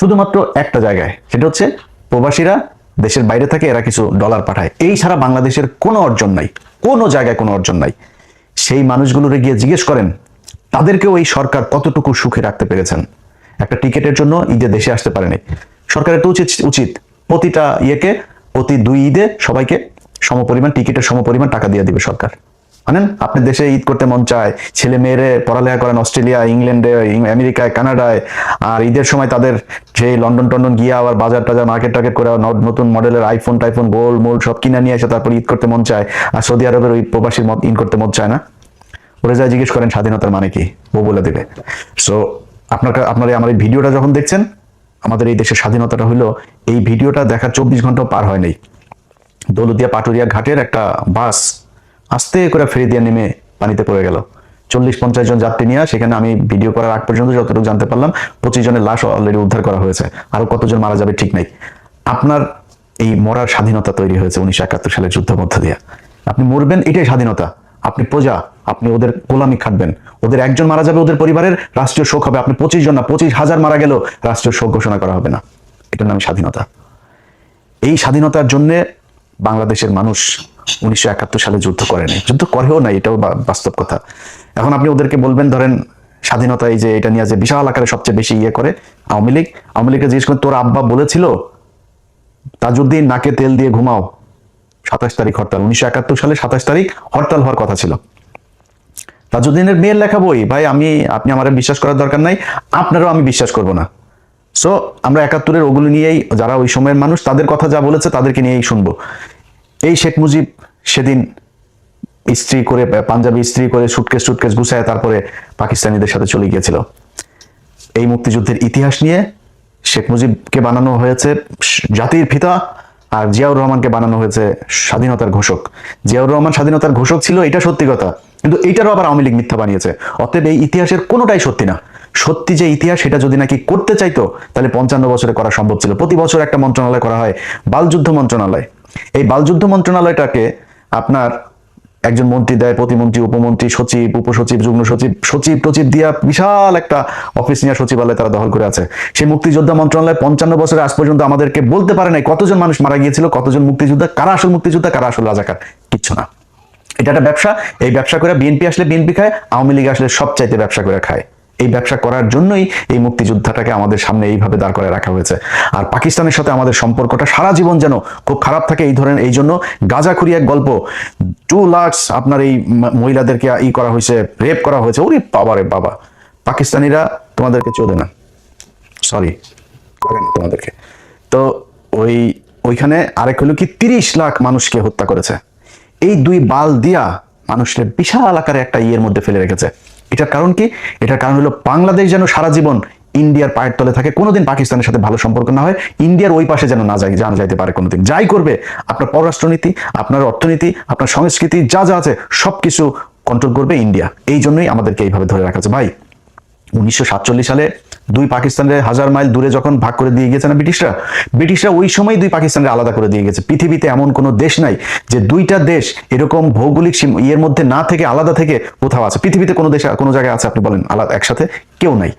শুধুমাত্র একটা জায়গায়, সেটা হচ্ছে প্রবাসীরা দেশের বাইরে থাকে, এরা কিছু ডলার পাঠায়। এই ছাড়া বাংলাদেশের কোনো অর্জন নাই, কোনো জায়গায় কোনো অর্জন নাই। সেই মানুষগুলোরে গিয়ে জিজ্ঞেস করেন তাদেরকেও এই সরকার কতটুকু সুখে রাখতে পেরেছেন। একটা টিকেটের জন্য ঈদে দেশে আসতে পারেনি। সরকারের তো উচিত প্রতিটা ইয়েকে প্রতি 2 ঈদে সবাইকে সমপরিমাণ টিকিটের সমপরিমাণ টাকা দিয়ে দিবে সরকার। মানেন, আপনি দেশে ঈদ করতে মন চায়, ছেলে মেয়েরে পড়ালেখা করেন অস্ট্রেলিয়া, ইংল্যান্ডে, আমেরিকায়, কানাডায়, আর ঈদের সময় তাদের যে লন্ডন টন্ডন গিয়ে আবার বাজার টাজার মার্কেট টার্কেট করে নতুন মডেলের আইফোন টাইফোন গোল্ড মোল্ড সব কিনে নিয়ে এসে তারপর ঈদ করতে মন চায়। আর সৌদি আরবের ওই প্রবাসীর মত ঈদ করতে মন চায় না। ওরা যা জিজ্ঞেস করেন স্বাধীনতার মানে কি, ও বলে দেবে। সো আপনারা আমার এই ভিডিওটা যখন দেখছেন, আমাদের এই দেশের স্বাধীনতাটা হলো, এই ভিডিওটা দেখার 24 ঘন্টা পার হয় নাই। দৌলতদিয়া পাটুরিয়া ঘাটের একটা বাস আস্তে করে ফেরি দিয়ে নেমে পানিতে পড়ে গেল। 40-50 জন যাত্রী নিয়ে, সেখানে আমি ভিডিও করার আগ পর্যন্ত যতটুকু জানতে পারলাম 25 জনের লাশ অলরেডি উদ্ধার করা হয়েছে। আরো কতজন মারা যাবে ঠিক নাই। আপনার এই মরার স্বাধীনতা তৈরি হয়েছে 1971 সালের যুদ্ধের মধ্য দিয়ে। আপনি মরবেন, এটাই স্বাধীনতা। আপনি প্রজা, আপনি ওদের গোলামি খাটবেন। ওদের একজন মারা যাবে, ওদের পরিবারের রাষ্ট্রীয় শোক হবে। আপনি 25 জন না, 25,000 মারা গেল, রাষ্ট্রীয় শোক ঘোষণা করা হবে না। এটার নাম স্বাধীনতা। এই স্বাধীনতার জন্য বাংলাদেশের মানুষ 1971 সালে যুদ্ধ করেনি, যুদ্ধ করেও নাই, এটাও বাস্তব কথা। এখন আপনি ওদেরকে বলবেন, ধরেন স্বাধীনতা এই যে এটা নিয়ে যে বিশাল আকারে সবচেয়ে বেশি ইয়ে করে আওয়ামী লীগকে জিজ্ঞেস করেন, তোর আব্বা বলেছিল তাজউদ্দিন নাকে তেল দিয়ে ঘুমাও, 27 তারিখ হরতাল, 1971 সালে 27 তারিখ হরতাল হওয়ার কথা ছিল। তাজউদ্দিনের মেয়ের লেখা বই, ভাই আপনি আমার বিশ্বাস করার দরকার নাই, আপনারও আমি বিশ্বাস করব না। সো আমরা 71-এর ওগুলো নিয়েই, যারা ওই সময়ের মানুষ তাদের কথা যা বলেছে তাদেরকে নিয়েই শুনবো। এই শেখ মুজিব সেদিন ইস্ত্রি করে, পাঞ্জাবি ইস্ত্রি করে, সুটকেস গুছায় তারপরে পাকিস্তানিদের সাথে চলে গিয়েছিল। এই মুক্তিযুদ্ধের ইতিহাস নিয়ে শেখ মুজিবকে বানানো হয়েছে জাতির পিতা, আর জিয়াউর রহমানকে বানানো হয়েছে স্বাধীনতার ঘোষক। জিয়াউর রহমান স্বাধীনতার ঘোষক ছিল, এটা সত্যি কথা, কিন্তু এইটারও আবার আওয়ামী লীগ মিথ্যা বানিয়েছে। অতএব এই ইতিহাসের কোনোটাই সত্যি না। সত্যি যে ইতিহাস, সেটা যদি নাকি করতে চাইতো তাহলে 55 বছরে করা সম্ভব ছিল। প্রতি বছর একটা মন্ত্রণালয় করা হয়, বালযুদ্ধ মন্ত্রণালয়। এই বালযুদ্ধ মন্ত্রণালয়টাকে আপনার একজন মন্ত্রী দেয়, প্রতিমন্ত্রী, উপমন্ত্রী, সচিব, উপসচিব, যুগ্ম সচিব, সচিব দিয়া বিশাল একটা অফিস নিয়ে সচিবালয় তারা দখল করে আছে। সেই মুক্তিযোদ্ধা মন্ত্রণালয় 55 বছরে আজ পর্যন্ত আমাদেরকে বলতে পারে নাই কতজন মানুষ মারা গিয়েছিল, কতজন মুক্তিযোদ্ধা, কারা আসল মুক্তিযোদ্ধা, কারা আসল রাজাকার, কিচ্ছু না। এটা একটা ব্যবসা। এই ব্যবসা করে বিএনপি আসলে বিএনপি খায়, আওয়ামী লীগ আসলে সবচাইতে ব্যবসা করে খায়। এই ব্যবসা করার জন্যই এই মুক্তিযোদ্ধাটাকে আমাদের সামনে এইভাবে দাঁড় করে রাখা হয়েছে। আর পাকিস্তানের সাথে আমাদের সম্পর্কটা সারা জীবন যেন খুব খারাপ থাকে এই জন্য গাঁজাখুরি এক গল্প, 2 লাখ আপনার এই মহিলাদেরকে করা হয়েছে, রেপ করা হয়েছে। ওরে বাবা রে বাবা, পাকিস্তানিরা তোমাদেরকে চোদে না, সরি তোমাদেরকে। তো ওইখানে আরেক হলো কি 30 লাখ মানুষকে হত্যা করেছে। এই 2 বাল দিয়া মানুষের বিশাল আকারে একটা ইয়ের মধ্যে ফেলে রেখেছে। এটার কারণ কি? এটার কারণ হলো বাংলাদেশ যেন সারা জীবন ইন্ডিয়ার পায়ের তলে থাকে, কোনোদিন পাকিস্তানের সাথে ভালো সম্পর্ক না হয়, ইন্ডিয়ার ওই পাশে যেন না যাইতে পারে কোনোদিন। যাই করবে, আপনার পররাষ্ট্রনীতি, আপনার অর্থনীতি, আপনার সংস্কৃতি যা যা আছে সবকিছু কন্ট্রোল করবে ইন্ডিয়া। এই জন্যই আমাদেরকে এইভাবে ধরে রাখা আছে। ভাই 1947 সালে 2 পাকিস্তানের 1000 মাইল দূরে যখন ভাগ করে দিয়ে গেছে না ব্রিটিশরা ওই সময় 2 পাকিস্তানের আলাদা করে দিয়ে গেছে। পৃথিবীতে এমন কোনো দেশ নাই যে 2টা দেশ এরকম ভৌগোলিক ইয়ের মধ্যে না থেকে আলাদা থেকে কোথাও আছে। পৃথিবীতে কোনো দেশে কোনো জায়গায় আছে আপনি বলেন আলাদা একসাথে? কেউ নাই।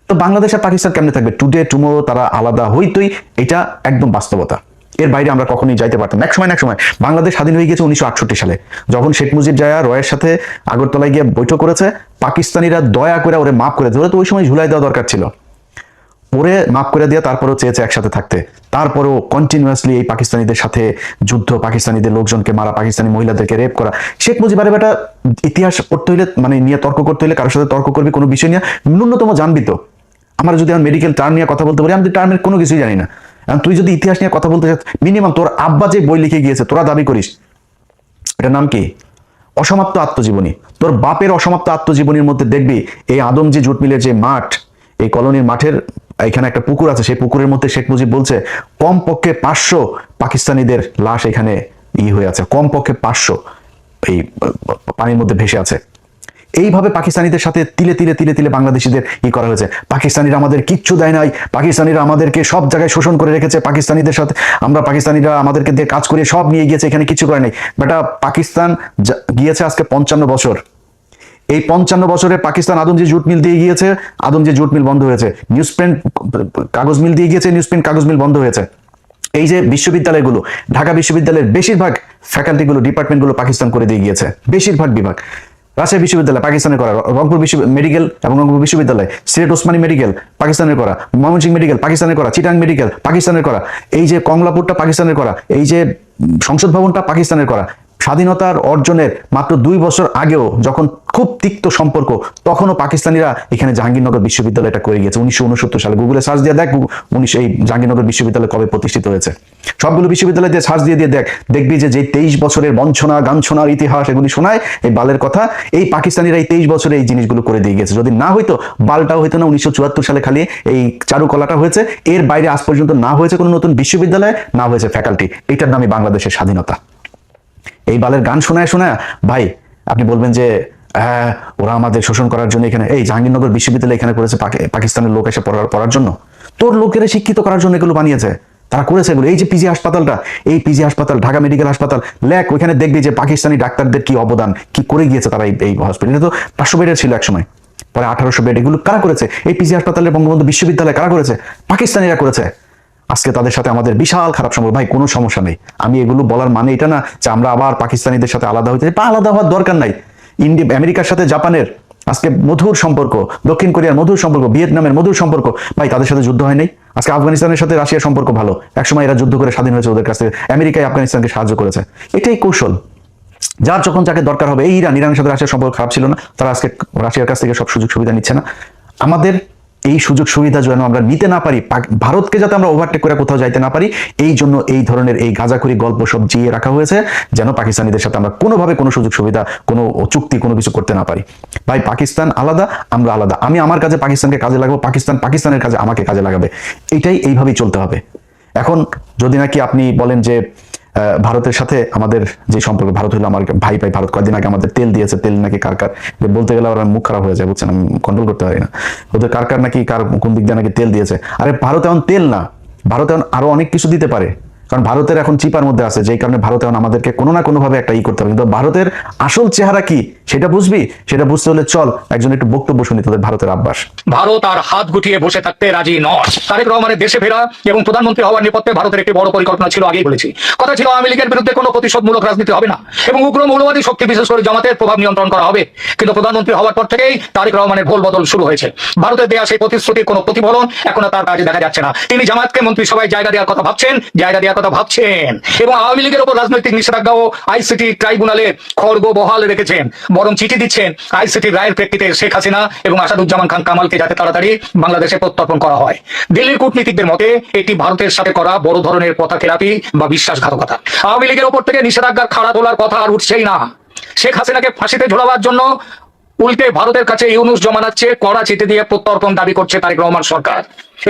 তো বাংলাদেশ আর পাকিস্তান কেমনে থাকবে? টুডে টুমোরো তারা আলাদা হইতই, এটা একদম বাস্তবতা। এর বাইরে আমরা কখনোই যাইতে পারতাম না। এক সময় বাংলাদেশ স্বাধীন হয়ে গেছে 1968 সালে, যখন শেখ মুজিব জায়া রয়ের সাথে আগরতলায় গিয়ে বৈঠক করেছে। পাকিস্তানিরা দয়া করে ওরে মাফ করে দিয়েছে। তো ওই সময় ঝুলাই দেওয়া দরকার ছিল, ওরে মাফ করে দিয়ে তারপরেও চেয়েছে একসাথে থাকতে। তারপরেও কন্টিনিউয়াসলি এই পাকিস্তানিদের সাথে যুদ্ধ, পাকিস্তানিদের লোকজনকে মারা, পাকিস্তানি মহিলাদেরকে রেপ করা। শেখ মুজিব আরে বেটা, ইতিহাস পড়তে হইলে মানে নিয়ে তর্ক করতে হইলে কারোর সাথে তর্ক করবি কোনো বিষয় নিয়ে, ন্যূনতম জানবি তো। আমার যদি আমি মেডিকেল টার্ম নিয়ে কথা বলতে পারি, আমি টার্মের কোনো কিছুই জানি না। তুই যদি ইতিহাস নিয়ে কথা বলতে চাস, মিনিমাম তোর আব্বা যে বই লিখে গিয়েছে তোরা দাবি করিস, এটার নাম কি? অসমাপ্ত আত্মজীবনী। তোর বাপের অসমাপ্ত আত্মজীবনীর মধ্যে দেখবি এই আদমজি জুট মিলের যে মাঠ, এই কলোনির মাঠের এখানে একটা পুকুর আছে, সেই পুকুরের মধ্যে শেখ মুজিব বলছে কমপক্ষে 500 পাকিস্তানিদের লাশ এখানে হয়ে আছে, কমপক্ষে 500 এই পানির মধ্যে ভেসে আছে। এইভাবে পাকিস্তানিদের সাথে তিলে তিলে তিলে তিলে বাংলাদেশিদের করা হয়েছে। পাকিস্তানিরা আমাদের কিচ্ছু দেয় নাই, পাকিস্তানিরা আমাদেরকে সব জায়গায় শোষণ করে রেখেছে, পাকিস্তানিদের সাথে পাকিস্তানিরা আমাদেরকে দিয়ে কাজ করিয়ে সব নিয়ে গিয়েছে, এখানে কিছু করে নাই। বেটা পাকিস্তান গিয়েছে আজকে 55 বছর। এই 55 বছরে পাকিস্তান আদমজি জুট মিল দিয়ে গিয়েছে, আদমজি জুট মিল বন্ধ হয়েছে। নিউজপ্রিন্ট কাগজ মিল দিয়ে গিয়েছে, নিউজপ্রিন্ট কাগজ মিল বন্ধ হয়েছে। এই যে বিশ্ববিদ্যালয়গুলো, ঢাকা বিশ্ববিদ্যালয়ের বেশিরভাগ ফ্যাকাল্টিগুলো, ডিপার্টমেন্টগুলো পাকিস্তান করে দিয়ে গিয়েছে, বেশিরভাগ বিভাগ। রাজশাহী বিশ্ববিদ্যালয় পাকিস্তানের করা, রংপুর মেডিকেল এবং রংপুর বিশ্ববিদ্যালয়, সিলেট ওসমানী মেডিকেল পাকিস্তানের করা, ময়মনসিংহ মেডিকেল পাকিস্তানের করা, চিটাং মেডিকেল পাকিস্তানের করা, এই যে কমলাপুরটা পাকিস্তানের করা, এই যে সংসদ ভবনটা পাকিস্তানের করা। স্বাধীনতার অর্জনের মাত্র 2 বছর আগেও যখন খুব তিক্ত সম্পর্ক, তখনও পাকিস্তানিরা এখানে জাহাঙ্গীরনগর বিশ্ববিদ্যালয়টা করে গিয়েছে 1969 সালে। গুগলে সার্চ দিয়ে দেখ এই জাহাঙ্গীরনগর বিশ্ববিদ্যালয় কবে প্রতিষ্ঠিত হয়েছে। সবগুলো বিশ্ববিদ্যালয় দিয়ে সার্চ দিয়ে দেখবি যে 23 বছরের বঞ্চনা গাঞ্ছনার ইতিহাস এগুলি শোনায়, এই বালের কথা। এই পাকিস্তানিরা এই 23 বছরে এই জিনিসগুলো করে দিয়ে গেছে। যদি না হইতো, বালটাও হইতো না। 1974 সালে খালি এই চারুকলাটা হয়েছে, এর বাইরে আজ পর্যন্ত না হয়েছে কোনো নতুন বিশ্ববিদ্যালয়, না হয়েছে ফ্যাকাল্টি। এটার নামই বাংলাদেশের স্বাধীনতা। এই বালের গান শোনায় ভাই আপনি বলবেন যে হ্যাঁ ওরা আমাদের শোষণ করার জন্য এখানে, এই জাহাঙ্গীরনগর বিশ্ববিদ্যালয় এখানে করেছে পাকিস্তানের লোক এসে পড়ার জন্য, তোর লোকেরা শিক্ষিত করার জন্য এগুলো বানিয়েছে, তারা করেছে এগুলো। এই যে পিজি হাসপাতালটা, এই পিজি হাসপাতাল, ঢাকা মেডিকেল হাসপাতাল লেখ, ওইখানে দেখবি যে পাকিস্তানি ডাক্তারদের কি অবদান, কি করে গিয়েছে তারা। এই হসপিটাল তো 500 বেডের ছিল এক সময়, পরে 1800 বেড। এগুলো কারা করেছে? এই পিজি হাসপাতালের বঙ্গবন্ধু বিশ্ববিদ্যালয় কারা করেছে? পাকিস্তানিরা করেছে। আজকে তাদের সাথে আমাদের বিশাল খারাপ সম্পর্ক। ভাই কোনো সমস্যা নেই, আমি এগুলো বলার মানে এটা না যে আমরা আবার পাকিস্তানিদের সাথে আলাদা হইতে, আলাদা হওয়ার দরকার নাই। আমেরিকার সাথে জাপানের আজকে মধুর সম্পর্ক, দক্ষিণ কোরিয়ার মধুর সম্পর্ক, ভিয়েতনামের মধুর সম্পর্ক। ভাই তাদের সাথে যুদ্ধ হয় নাই। আজকে আফগানিস্তানের সাথে রাশিয়ার সম্পর্ক ভালো, একসময় এরা যুদ্ধ করে স্বাধীন হয়েছে ওদের কাছ থেকে। আমেরিকায় আফগানিস্তানকে সাহায্য করেছে, এটাই কৌশল। যার যখন যাকে দরকার হবে। এই ইরানের সাথে রাশিয়ার সম্পর্ক খারাপ ছিল না, তারা আজকে রাশিয়ার কাছ থেকে সব সুযোগ সুবিধা নিচ্ছে না। আমাদের এই সুযোগ সুবিধা যেন আমরা নিতে না পারি, ভারতকে যাতে আমরা ওভারটেক করে কোথাও যাইতে না পারি, এই জন্য এই ধরনের এই গাঁজাখুরি গল্প সব জিয়ে রাখা হয়েছে, যেন পাকিস্তানিদের সাথে আমরা কোনোভাবে কোনো সুযোগ সুবিধা, কোনো চুক্তি, কোনো কিছু করতে না পারি। ভাই পাকিস্তান আলাদা, আমরা আলাদা। আমি আমার কাজে পাকিস্তানকে কাজে লাগাবো, পাকিস্তান পাকিস্তানের কাজে আমাকে কাজে লাগাবে। এটাই এইভাবেই চলতে হবে। এখন যদি নাকি আপনি বলেন যে ভারতের সাথে আমাদের যে সম্পর্ক, ভারত হলো আমার ভাই। ভারত কয়েকদিন আগে আমাদের তেল দিয়েছে, তেল নাকি কার বলতে গেলে ওরা মুখ খারাপ হয়ে যায়, বুঝছেন, আমি কন্ট্রোল করতে পারি না। ওদের কার নাকি কোন দিক দিয়ে নাকি তেল দিয়েছে। আরে ভারত এখন তেল না, ভারত এখন আরো অনেক কিছু দিতে পারে, কারণ ভারতের এখন চিপার মধ্যে আছে, যেই কারণে ভারত এখন আমাদেরকে কোনো না কোনো ভাবে একটা করতে হবে। কিন্তু ভারতের আসল চেহারা কি সেটা বুঝবি, সেটা বুঝতে হলে চল একজন একটু বক্তব্য শুনি তোদের ভারতের আব্বাস। ভারত আর হাত গুটিয়ে বসে থাকতে রাজি নয়। তারেক রহমানের দেশে ফেরা এবং প্রধানমন্ত্রী হওয়ার নেপথ্যে ভারতের একটি বড় পরিকল্পনা ছিল, আগেই বলেছি। কথা ছিল আওয়ামী লীগের বিরুদ্ধে কোনো প্রতিশোধমূলক রাজনীতি হবে না এবং উগ্র মৌলবাদী শক্তি বিশেষ করে জামাতের প্রভাব নিয়ন্ত্রণ করা হবে। কিন্তু প্রধানমন্ত্রী হওয়ার পর থেকেই তারেক রহমানের ভোল বদল শুরু হয়েছে। ভারতের দেয়া সেই প্রতিশ্রুতির কোনো প্রতিফলন এখনো তার কাজে দেখা যাচ্ছে না। তিনি জামাতকে মন্ত্রিসভায় জায়গা দেওয়ার কথা ভাবছেন এবং আওয়ামী লীগের উপর রাজনৈতিক নিষেধাজ্ঞা ও আইসিটি ট্রাইব্যুনালে খড়গ বহাল রেখেছেন, বরং চিঠি দিচ্ছেন আইসিটির রায়ের প্রেক্ষিতে শেখ হাসিনা এবং আসাদুজ্জামান খান কামালকে যাতে তাড়াতাড়ি বাংলাদেশে প্রত্যর্পণ করা হয়। দিল্লির কূটনীতিকদের মতে এটি ভারতের সাথে করা বড় ধরনের পথখেলাপি বা বিশ্বাসঘাতকতা। আওয়ামী লীগের উপর থেকে নিষেধাজ্ঞার খাড়া তোলার কথা আর উঠছেই না। শেখ হাসিনাকে ফাঁসিতে ঝোলাবার জন্য উল্টে ভারতের কাছে ইউনুস জমানাচ্ছে কড়া চিঠি দিয়ে প্রত্যর্পণ দাবি করছে তারেক রহমান সরকার।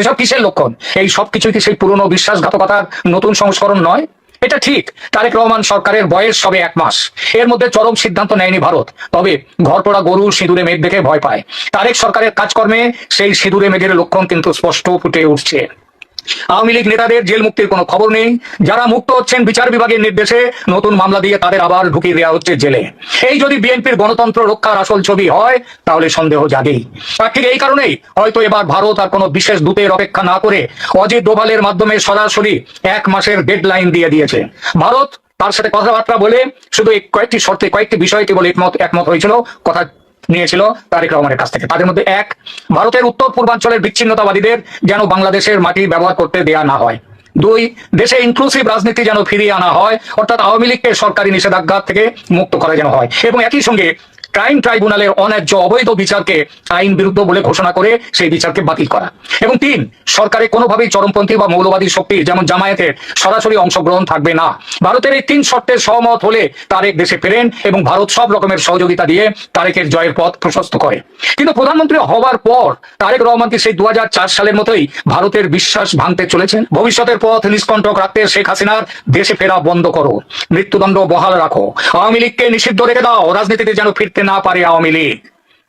এসব কিসের লক্ষণ? এই সব কিছুই কি সেই পুরনো বিশ্বাসঘাতকতার নতুন সংস্করণ নয়? এটা ঠিক, তারেক রহমান সরকারের বয়স সবে 1 মাস, এর মধ্যে চরম সিদ্ধান্ত নেয়নি ভারত। তবে ঘরপোড়া গরু সিঁদুরে মেঘ দেখে ভয় পায়। তারেক সরকারের কাজকর্মে সেই সিঁদুরে মেঘের লক্ষণ কিন্তু স্পষ্ট ফুটে উঠছে। আওয়ামী লীগ নেতাদের জেল মুক্তির কোনো খবর নেই। যারা মুক্ত হচ্ছেন বিচার বিভাগের নির্দেশে নতুন মামলা দিয়ে তাদের আবার ঢুকিয়ে দেওয়া হচ্ছে জেলে। এই যদি বিএনপির গণতন্ত্র রক্ষার আসল ছবি হয় তাহলে সন্দেহ জাগেই। আর ঠিক এই কারণেই হয়তো এবার ভারত আর কোনো বিশেষ দূতের অপেক্ষা না করে অজিত ডোভালের মাধ্যমে সরাসরি 1 মাসের ডেডলাইন দিয়ে দিয়েছে। ভারত তার সাথে কথাবার্তা বলে শুধু কয়েকটি শর্তে, কয়েকটি বিষয় কেবল একমত হয়েছিল, কথা নিয়েছিল তারেক রহমানের কাছ থেকে। তাদের মধ্যে 1, ভারতের উত্তর পূর্বাঞ্চলের বিচ্ছিন্নতাবাদীদের যেন বাংলাদেশের মাটি ব্যবহার করতে দেয়া না হয়। 2, দেশে ইনক্লুসিভ রাজনীতি যেন ফিরিয়ে আনা হয়, অর্থাৎ আওয়ামী লীগকে সরকারি নিষেধাজ্ঞা থেকে মুক্ত করা যেন হয় এবং একই সঙ্গে ক্রাইম ট্রাইব্যুনালের অন্যায্য অবৈধ বিচারকে আইন বিরুদ্ধ বলে ঘোষণা করে সেই বিচারকে বাতিল করা। এবং 3, সরকারে কোনোভাবেই চরমপন্থী বা মৌলবাদী শক্তির যেমন জামায়াতের সরাসরি অংশগ্রহণ থাকবে না। ভারতের এই 3 শর্তের সহমত হলে তারেক দেশে ফেরেন এবং ভারত সব রকমের সহযোগিতা দিয়ে তারেকের জয়ের পথ প্রশস্ত করে। কিন্তু প্রধানমন্ত্রী হওয়ার পর তারেক রহমান কি সেই 2004 সালের মতোই ভারতের বিশ্বাস ভাঙতে চলেছেন? ভবিষ্যতের পথ নিষ্কণ্টক রাখতে শেখ হাসিনার দেশে ফেরা বন্ধ করো, মৃত্যুদণ্ড বহাল রাখো, আওয়ামী লীগকে নিষিদ্ধ রেখে দাও, রাজনীতিতে যেন ফিরতে না পারে আওয়ামী লীগ,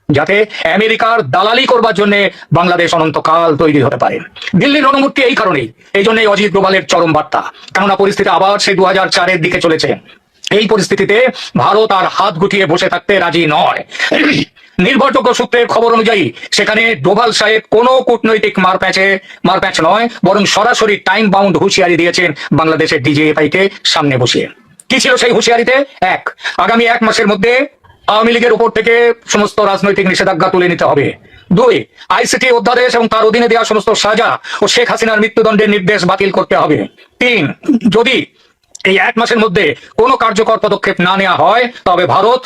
যাতে আমেরিকার দালালি করবার জন্য বাংলাদেশ অনন্তকাল তৈরি হতে পারে। দিল্লির রণমূর্তি এই কারণেই, এই জন্যই অজিত ডোভালের চরম বার্তা। কেননা পরিস্থিতি আবার সেই 2004-এর দিকে চলেছে। এই পরিস্থিতিতে ভারত আর হাত গুটিয়ে বসে থাকতে রাজি নয়। নির্ভরযোগ্য সূত্রের খবর অনুযায়ী সেখানে ডোভাল সাহেব কোনো কূটনৈতিক মারপ্যাচ নয়, বরং সরাসরি টাইম বাউন্ড হুঁশিয়ারি দিয়েছেন বাংলাদেশের ডিজিএফআই কে সামনে বসিয়ে। কি ছিল সেই হুঁশিয়ারিতে? এক, আগামী 1 মাসের মধ্যে আওয়ামী লীগের উপর থেকে সমস্ত রাজনৈতিক নিষেধাজ্ঞা তুলে নিতে হবে। 2, আইসিটি অধ্যাদেশ এবং তার অধীনে দেওয়া সমস্ত সাজা ও শেখ হাসিনার মৃত্যুদণ্ডের নির্দেশ বাতিল করতে হবে। 3, যদি এই 1 মাসের মধ্যে কোনো কার্যকর পদক্ষেপ না নেওয়া হয় তবে ভারত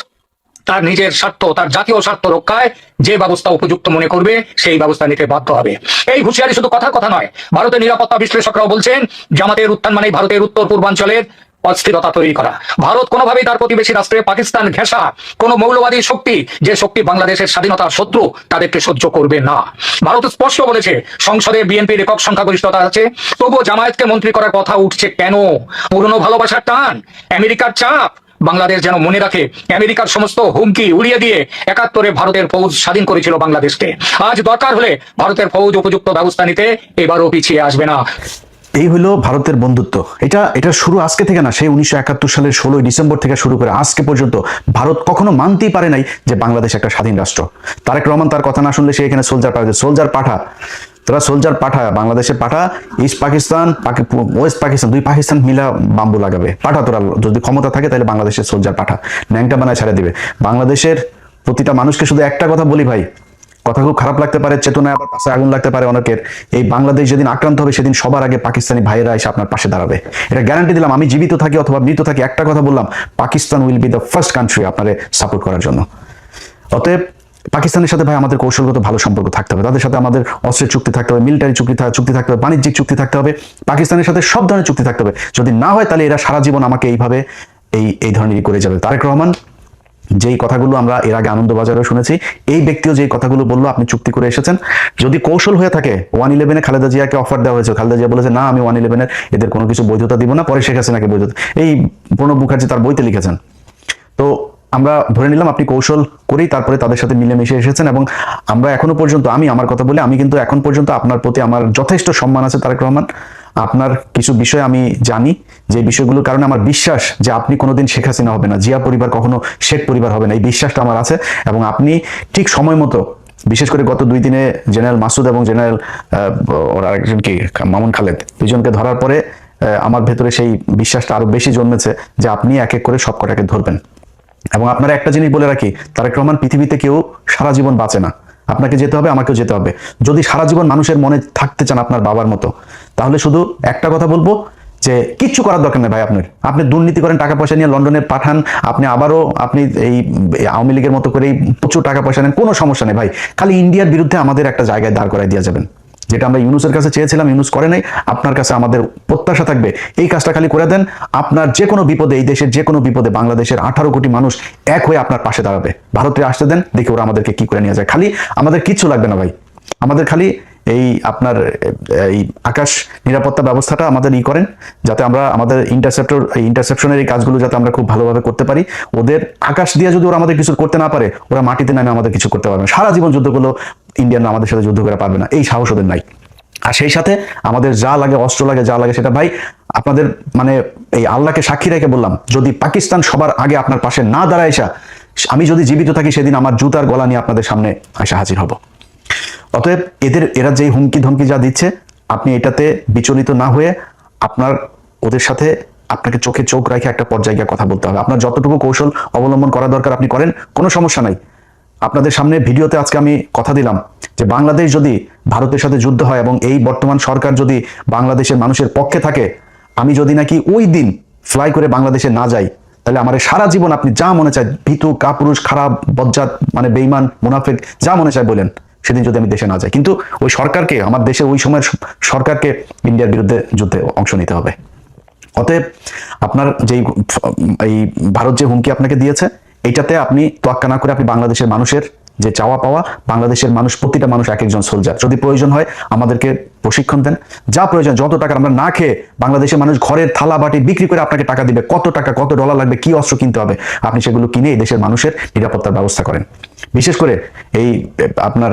তার নিজের স্বার্থ, তার জাতীয় স্বার্থ রক্ষায় যে ব্যবস্থা উপযুক্ত মনে করবে সেই ব্যবস্থা নিতে বাধ্য হবে। এই হুঁশিয়ারি শুধু কথার কথা নয়, ভারতের নিরাপত্তা বিশ্লেষকরাও বলছেন জামাতের উত্থান মানে ভারতের উত্তর পূর্বাঞ্চলের অস্থিরতা তৈরি করা। ভারত কোনোভাবেই তার প্রতিবেশী রাষ্ট্রে পাকিস্তান ঘেঁষা কোনো মৌলবাদী শক্তি, যে শক্তি বাংলাদেশের স্বাধীনতার শত্রু, তাদেরকে সহ্য করবে না। ভারত স্পষ্ট বলেছে সংসদে বিএনপির একক সংখ্যাগরিষ্ঠতা আছে, তবুও জামায়াতকে মন্ত্রী করার কথা উঠছে কেন? পুরনো ভালোবাসার টান, আমেরিকার চাপ? বাংলাদেশ যেন মনে রাখে আমেরিকার সমস্ত হুমকি উড়িয়ে দিয়ে 71-এ ভারতের ফৌজ স্বাধীন করেছিল বাংলাদেশকে। আজ দরকার হলে ভারতের ফৌজ উপযুক্ত ব্যবস্থা নিতে এবারও পিছিয়ে আসবে না। এই হলো ভারতের বন্ধুত্ব। এটা শুরু আজকে থেকে না, সেই 1971 সালের 16 ডিসেম্বর থেকে শুরু করে আজকে পর্যন্ত ভারত কখনো মানতেই পারে নাই যে বাংলাদেশ একটা স্বাধীন রাষ্ট্র। তারেক রহমান তার কথা না শুনলে সে এখানে সোলজার পাঠা, তোরা সোলজার পাঠা, বাংলাদেশের পাঠা, ইস্ট পাকিস্তান, ওয়েস্ট পাকিস্তান, 2 পাকিস্তান মিলা বাম্বু লাগাবে পাঠা। তোরা যদি ক্ষমতা থাকে তাহলে বাংলাদেশের সোলজার পাঠা ন্যাংটা বানায় ছেড়ে দিবে। বাংলাদেশের প্রতিটা মানুষকে শুধু একটা কথা বলি ভাই, কথা খুব খারাপ লাগতে পারে, চেতনায় আবার পাশে আগুন লাগতে পারে অনেকের। এই বাংলাদেশ যেদিন আক্রান্ত হবে সেদিন সবার আগে পাকিস্তানি ভাইয়েরা এসে আপনার পাশে দাঁড়াবে, এটা গ্যারান্টি দিলাম। আমি জীবিত থাকি অথবা মৃত থাকি, একটা কথা বললাম, Pakistan will be the first country আপনারে সাপোর্ট করার জন্য। অতএব পাকিস্তানের সাথে ভাই আমাদের কৌশলগত ভালো সম্পর্ক থাকতে হবে, তাদের সাথে আমাদের অস্ত্রের চুক্তি থাকতে হবে, মিলিটারি চুক্তি থাকতে হবে, বাণিজ্যিক চুক্তি থাকতে হবে, পাকিস্তানের সাথে সব ধরনের চুক্তি থাকতে হবে। যদি না হয় তাহলে এরা সারা জীবন আমাকে এইভাবে এই ধরনেরই করে যাবে। তারেক রহমান যেই কথাগুলো আমরা এর আগে আনন্দবাজারেও শুনেছি, এই ব্যক্তিও যেই কথাগুলো বললো, আপনি চুক্তি করে এসেছেন, যদি কৌশল হয়ে থাকে 111-এ খালেদা জিয়াকে অফার দেওয়া হয়েছে, খালেদা জিয়া বলেছে না আমি 111-এর এদের কোনো কিছু বৈধতা দিব না, পরে শেখ হাসিনাকে বৈধতা, এই প্রণব মুখার্জি তার বইতে লিখেছেন। তো আমরা ধরে নিলাম আপনি কৌশল করেই তারপরে তাদের সাথে মিলেমিশে এসেছেন, এবং আমরা এখনো পর্যন্ত, আমি আমার কথা বলি, আমি কিন্তু এখন পর্যন্ত আপনার প্রতি আমার যথেষ্ট সম্মান আছে তারেক রহমান। আপনার কিছু বিষয় আমি জানি, যে বিষয়গুলোর কারণে আমার বিশ্বাস যে আপনি কোনোদিন শেখ হাসিনা হবে না, জিয়া পরিবার কখনো শেখ পরিবার হবে না, এই বিশ্বাসটা আমার আছে। এবং আপনি ঠিক সময় মতো, বিশেষ করে গত 2 দিনে জেনারেল মাসুদ এবং জেনারেল ওর আরেকজন কি মামুন খালেদ, দুজনকে ধরার পরে আমার ভেতরে সেই বিশ্বাসটা আরো বেশি জন্মেছে যে আপনি এক এক করে সব কটাকে ধরবেন। এবং আপনারা একটা জিনিস বলে রাখি, তারেক রহমান, পৃথিবীতে কেউ সারা জীবন বাঁচে না, আপনাকে যেতে হবে, আমাকেও যেতে হবে। যদি সারা জীবন মানুষের মনে থাকতে চান আপনার বাবার মতো, তাহলে শুধু একটা কথা বলবো যে কিচ্ছু করার দরকার নেই ভাই। আপনি দুর্নীতি করেন, টাকা পয়সা নিয়ে লন্ডনে পাঠান, আপনি আবারও আপনি এই আওয়ামী লীগের মতো করেই প্রচুর টাকা পয়সা নেন, কোনো সমস্যা নেই ভাই। খালি ইন্ডিয়ার বিরুদ্ধে আমাদের একটা জায়গায় দাঁড় করাই দিয়ে যাবেন, যেটা আমরা ইউনুসের কাছে চেয়েছিলাম, ইউনুস করে নাই। আপনার কাছে আমাদের প্রত্যাশা থাকবে এই কাজটা খালি করে দেন, আপনার যে কোনো বিপদে, এই দেশের যে কোনো বিপদে বাংলাদেশের 18 কোটি মানুষ এক হয়ে আপনার পাশে দাঁড়াবে। ভারতে আসতে দেন, দেখি ওরা আমাদেরকে কি করে নিয়ে যায়। খালি আমাদের কিচ্ছু লাগবে না ভাই, আমাদের খালি এই আপনার এই আকাশ নিরাপত্তা ব্যবস্থাটা আমাদের করেন, যাতে আমরা আমাদের ইন্টারসেপশনের এই কাজগুলো যাতে আমরা খুব ভালোভাবে করতে পারি। ওদের আকাশ দিয়ে যদি ওরা আমাদের কিছু করতে না পারে, ওরা মাটিতে নামে আমাদের কিছু করতে পারবে না। সারা জীবন যুদ্ধ করলেও ইন্ডিয়ানরা আমাদের সাথে যুদ্ধ করে পারবে না, এই সাহস ওদের নাই। আর সেই সাথে আমাদের যা লাগে, অস্ত্র লাগে, যা লাগে, সেটা ভাই আপনাদের মানে এই আল্লাহকে সাক্ষী রেখে বললাম, যদি পাকিস্তান সবার আগে আপনার পাশে না দাঁড়ায় এসা, আমি যদি জীবিত থাকি সেদিন আমার জুতার গলা নিয়ে আপনাদের সামনে এসে হাজির হব। অতএব এরা যেই হুমকি ধমকি যা দিচ্ছে, আপনি এটাতে বিচলিত না হয়ে আপনার ওদের সাথে আপনাকে চোখে চোখ রেখে একটা পর্যায়ে গিয়ে কথা বলতে হবে। আপনার যতটুকু কৌশল অবলম্বন করা দরকার আপনি করেন, কোনো সমস্যা নাই। আপনাদের সামনে ভিডিওতে আজকে আমি কথা দিলাম যে বাংলাদেশ যদি ভারতের সাথে যুদ্ধ হয় এবং এই বর্তমান সরকার যদি বাংলাদেশের মানুষের পক্ষে থাকে, আমি যদি নাকি ওই দিন ফ্লাই করে বাংলাদেশে না যাই, তাহলে আমার সারা জীবন আপনি যা মনে চায়, ভীতু, কাপুরুষ, খারাপ, বজ্জাত, মানে বেঈমান, মুনাফিক, যা মনে চায় বলেন, সেদিন যদি আমি দেশে না যাই। কিন্তু ওই সরকারকে, আমার দেশের ওই সময়ের সরকারকে ইন্ডিয়ার বিরুদ্ধে যুদ্ধে অংশ নিতে হবে। অতএব আপনার যেই এই ভারত যে হুমকি আপনাকে দিয়েছে, এইটাতে আপনি তোয়াক্কা না করে আপনি বাংলাদেশের মানুষের যে চাওয়া পাওয়া, বাংলাদেশের মানুষ, প্রতিটা মানুষ এক একজন সোলজার, যদি প্রয়োজন হয় আমাদেরকে প্রশিক্ষণ দেন, যা প্রয়োজন, যত টাকা, আমরা না খেয়ে বাংলাদেশের মানুষ ঘরের থালা বাটি বিক্রি করে আপনাকে টাকা দিবে, কত টাকা, কত ডলার লাগবে, কি অস্ত্র কিনতে হবে, আপনি সেগুলো কিনে এই দেশের মানুষের নিরাপত্তার ব্যবস্থা করেন। বিশেষ করে এই আপনার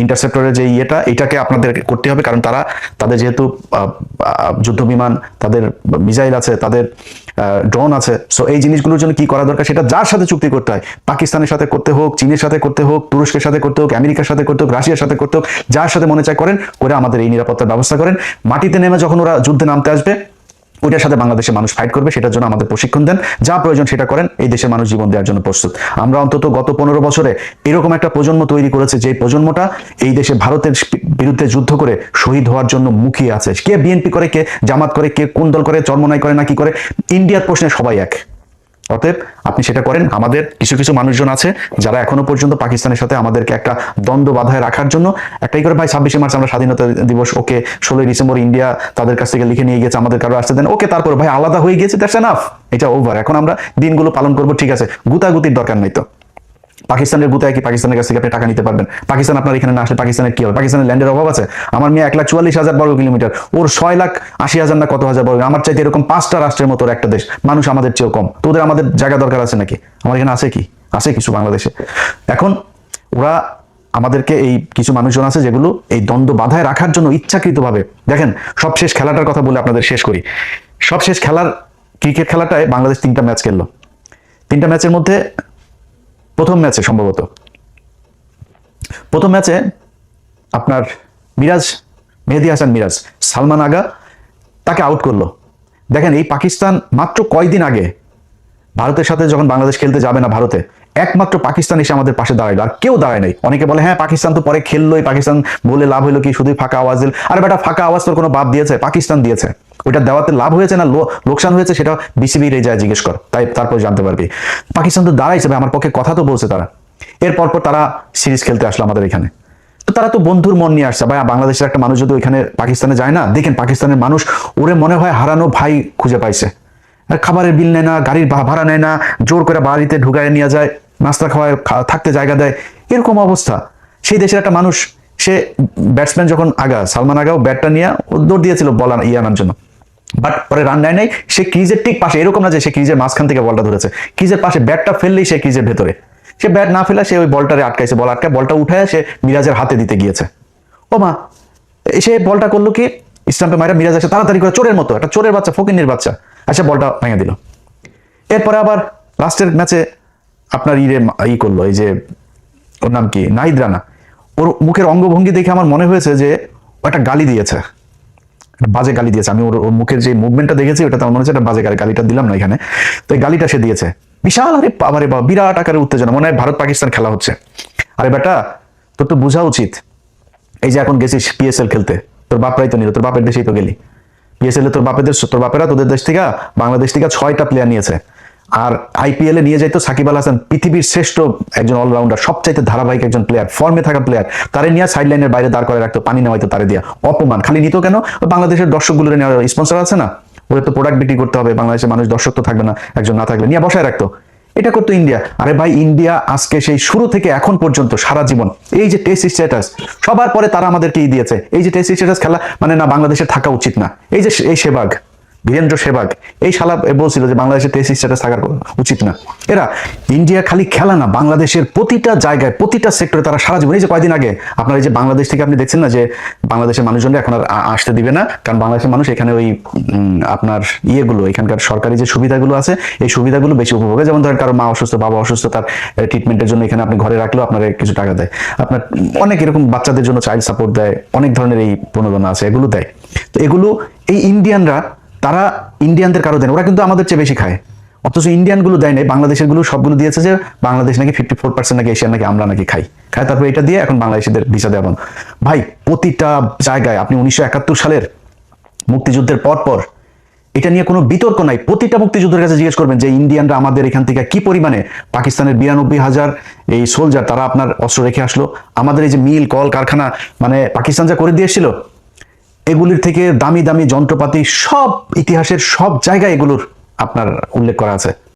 ইন্টারসেপ্টরের যে এটাকে আপনাদের করতে হবে, কারণ তাদের যেহেতু যুদ্ধ বিমান, তাদের মিসাইল আছে, তাদের ড্রোন আছে। সো এই জিনিসগুলোর জন্য কি করা দরকার, সেটা যার সাথে চুক্তি করতে হয়, পাকিস্তানের সাথে করতে হোক, চীনের সাথে করতে হোক, তুরস্কের সাথে করতে হোক, আমেরিকার সাথে করতে হোক, রাশিয়ার সাথে করতে হোক, যার সাথে মনে চায় করেন, করে আমাদের এই নিরাপত্তার ব্যবস্থা করেন। মাটিতে নেমে যখন ওরা যুদ্ধে নামতে আসবে, ওইটার সাথে বাংলাদেশের মানুষ ফাইট করবে, সেটার জন্য আমাদের প্রশিক্ষণ দেন, যা প্রয়োজন সেটা করেন। এই দেশের মানুষ জীবন দেওয়ার জন্য প্রস্তুত। আমরা অন্তত গত 15 বছরে এরকম একটা প্রজন্ম তৈরি করেছে, যে প্রজন্মটা এই দেশে ভারতের বিরুদ্ধে যুদ্ধ করে শহীদ হওয়ার জন্য মুখিয়ে আছে। কে বিএনপি করে, কে জামাত করে, কে কোন দল করে, চরমনাই করে না কি করে, ইন্ডিয়ার প্রশ্নে সবাই এক। অতএব আপনি সেটা করেন। আমাদের কিছু কিছু মানুষজন আছে যারা এখনো পর্যন্ত পাকিস্তানের সাথে আমাদেরকে একটা দ্বন্দ্ব বাধায় রাখার জন্য একটাই করে, ভাই 26শে মার্চ আমরা স্বাধীনতা দিবস, ওকে 16ই ডিসেম্বর ইন্ডিয়া তাদের কাছ থেকে লিখে নিয়ে গেছে, আমাদের কারো আসতে দেন, ওকে, তারপর ভাই আলাদা হয়ে গেছে, দ্যাটস এনাফ, এটা ওভার। এখন আমরা দিনগুলো পালন করবো, ঠিক আছে, গুতাগুতির দরকার নাই তো। পাকিস্তানের গুতায় কি পাকিস্তানের কাছ থেকে আপনি টাকা নিতে পারবেন? পাকিস্তান আপনার এখানে না আসলে পাকিস্তানের কি হবে? পাকিস্তানের ল্যান্ডের অভাব আছে? আমার মেয়ে 1,44,000 বর্গ কিলোমিটার, ওর 6,80,000 না কত হাজার বর্গ। আমার চাইতে এরকম 5টা রাষ্ট্রের মতো একটা দেশ, মানুষ আমাদের চেয়েও কম। তো ওদের আমাদের জায়গা দরকার আছে নাকি? আমার এখানে আছে কি? আছে কিছু বাংলাদেশে। এখন ওরা আমাদেরকে, এই কিছু মানুষজন আছে যেগুলো এই দ্বন্দ্ব বাধায় রাখার জন্য ইচ্ছাকৃতভাবে, দেখেন সবশেষ খেলাটার কথা বলে আপনাদের শেষ করি। সবশেষ খেলার ক্রিকেট খেলাটায় বাংলাদেশ 3টা ম্যাচ খেললো। 3টা ম্যাচের মধ্যে প্রথম ম্যাচে আপনার মেহেদী হাসান মিরাজ, সালমান আগা তাকে আউট করলো। দেখেন এই পাকিস্তান মাত্র কয়দিন আগে ভারতের সাথে যখন বাংলাদেশ খেলতে যাবে না ভারতে, একমাত্র পাকিস্তান এসে আমাদের পাশে দাঁড়াইলো, আর কেউ দাঁড়ায় নাই। অনেকে বলে হ্যাঁ পাকিস্তান তো পরে খেললোই, পাকিস্তান বলে লাভ হইলো কি, শুধুই ফাঁকা আওয়াজ দিল। আরে বেটা, ফাঁকা আওয়াজ তোর কোনো বাপ দিয়েছে? পাকিস্তান দিয়েছে। ওইটা দেওয়াতে লাভ হয়েছে না লোকসান হয়েছে, সেটা বিসিবির এই যায় জিজ্ঞেস কর, তারপর জানতে পারবি। পাকিস্তান তো দাঁড়াইছে ভাই, আমার পক্ষে কথা তো বলছে তারা। এরপর তারা সিরিজ খেলতে আসলো আমাদের এখানে। তো তারা তো বন্ধুর মন নিয়ে আসছে। ভাই বাংলাদেশের একটা মানুষ যদি ওইখানে পাকিস্তানে যায় না, দেখেন পাকিস্তানের মানুষ ওরে মনে হয় হারানো ভাই খুঁজে পাইছে। খাবারের বিল নেয় না, গাড়ির ভাড়া নেয় না, জোর করে বাড়িতে ঢুকায় নিয়ে যায়, নাস্তা খাওয়ায়, থাকতে জায়গা দেয়, এরকম অবস্থা। সেই দেশের একটা মানুষ, সে ব্যাটসম্যান যখন সালমান আগাও ব্যাটটা নিয়ে দৌড় দিয়েছিল বল আনার জন্য, বাট পরে রান নেয় নাই। সে ক্রিজের ঠিক পাশে, এরকম না যে সে ক্রিজের মাঝখান থেকে বলটা ধরেছে, ক্রিজের পাশে ব্যাটটা ফেললেই সে ক্রিজের ভেতরে, সে ব্যাট না ফেলা, সে ওই বলটারে আটকাইছে, বলটা উঠায় সে মিরাজের হাতে দিতে গিয়েছে। ও মা, সে বলটা করলো কি, স্টাম্পে মাইরা মিরাজ এসে তাড়াতাড়ি করে চোরের মতো, একটা চোরের বাচ্চা, ফকিন্নির বাচ্চা, আচ্ছা বলটা ভেঙে দিল। এরপরে আবার লাস্টের ম্যাচে আপনার করলো, এই যে ওর নাম কি, নাহিদ রানা, ওর মুখের অঙ্গভঙ্গি দেখে আমার মনে হয়েছে যে একটা গালি দিয়েছে, বাজে গালি দিয়েছে। আমি ওর মুখের যে মুভমেন্টটা দেখেছি, ওটা আমার মনে হচ্ছে একটা বাজে গালিটা দিলাম না এখানে, তো এই গালিটা সে দিয়েছে। বিশাল, আরে বিরাট আকারে উত্তেজনা, মনে হয় ভারত পাকিস্তান খেলা হচ্ছে। আরে বেটা, তোর তো বোঝা উচিত, এই যে এখন গেছিস পিএসএল খেলতে, তোর বাপরাই তো নিল, তোর বাপের দেশেই তো গেলি পিএসএল এ, তোর বাপেরা তোদের দেশ থেকে, বাংলাদেশ থেকে 6টা প্লেয়ার নিয়েছে। আর আইপিএল এ নিয়ে যাইতো সাকিব আল হাসান, পৃথিবীর শ্রেষ্ঠ একজন অলরাউন্ডার, সবচাইতে ধারাবাহিক একজন প্লেয়ার, ফর্মে থাকা প্লেয়ার, তারে নিয়ে সাইড লাইনের বাইরে দাঁড় করে রাখতো, পানি নেওয়াইতো তারে দিয়া। অপমান খালি নিত কেন? বাংলাদেশের দর্শকগুলো নেওয়া, স্পন্সর আছে না, ওদের তো প্রোডাক্ট বিক্রি করতে হবে, বাংলাদেশের মানুষ দর্শক তো থাকবে না, একজন না থাকলে নিয়ে বসায় রাখতো। এটা করতো ইন্ডিয়া। আরে ভাই, ইন্ডিয়া আজকে সেই শুরু থেকে এখন পর্যন্ত সারা জীবন এই যে টেস্ট স্ট্যাটাস, সবার পরে তারা আমাদেরকে দিয়েছে, এই যে টেস্ট স্ট্যাটাস খেলা মানে না, বাংলাদেশের থাকা উচিত না। এই যে এই সেবাগ, বীরেন্দ্র সেবাগ, এই শালা বলছিল যে বাংলাদেশের টেস্ট স্ট্যাটাস থাকার উচিত না। এরা ইন্ডিয়া খালি খেলা না, বাংলাদেশের প্রতিটা জায়গায়, প্রতিটা সেক্টরে তারা সারা জীবন, এই যে কয়দিন আগে আপনার এই যে বাংলাদেশ থেকে আপনি দেখছেন না যে বাংলাদেশের মানুষজনরা এখন আর আসতে দিবে না, কারণ বাংলাদেশের মানুষ এখানে ওই আপনার এখানকার সরকারি যে সুবিধাগুলো আছে, এই সুবিধাগুলো বেশি উপভোগে। যেমন ধরেন কারো মা অসুস্থ, বাবা অসুস্থ, তার ট্রিটমেন্টের জন্য এখানে আপনি ঘরে রাখলেও আপনার কিছু টাকা দেয়, আপনার অনেক এরকম বাচ্চাদের জন্য চাইল্ড সাপোর্ট দেয়, অনেক ধরনের এই প্রণোদনা আছে, এগুলো দেয়। তো এগুলো এই ইন্ডিয়ানরা, তারা ইন্ডিয়ানদের কারো দেন, ওরা কিন্তু আমাদের চেয়ে বেশি খায়, অথচ ইন্ডিয়ান গুলো দেয় নাই, বাংলাদেশের গুলো সবগুলো দিয়েছে যে বাংলাদেশ নাকি 54% নাকি এশিয়ান নাকি আমরা নাকি খাই, তারপর এটা দিয়ে এখন বাংলাদেশিদের ভিসা দেওয়া বন্ধ। ভাই প্রতিটা জায়গায় আপনি 1971 সালের মুক্তিযুদ্ধের পর এটা নিয়ে কোনো বিতর্ক নাই, প্রতিটা মুক্তিযুদ্ধের কাছে জিজ্ঞেস করবেন যে ইন্ডিয়ানরা আমাদের এখান থেকে কি পরিমাণে, পাকিস্তানের 92,000 এই সোলজার তারা আপনার অস্ত্র রেখে আসলো, আমাদের এই যে মিল কল কারখানা মানে পাকিস্তান যা করে দিয়েছিল, এগুলির থেকে দামি দামি যন্ত্রপাতি, সব ইতিহাসের সব জায়গায় এগুলোর আপনার উল্লেখ করা আছে।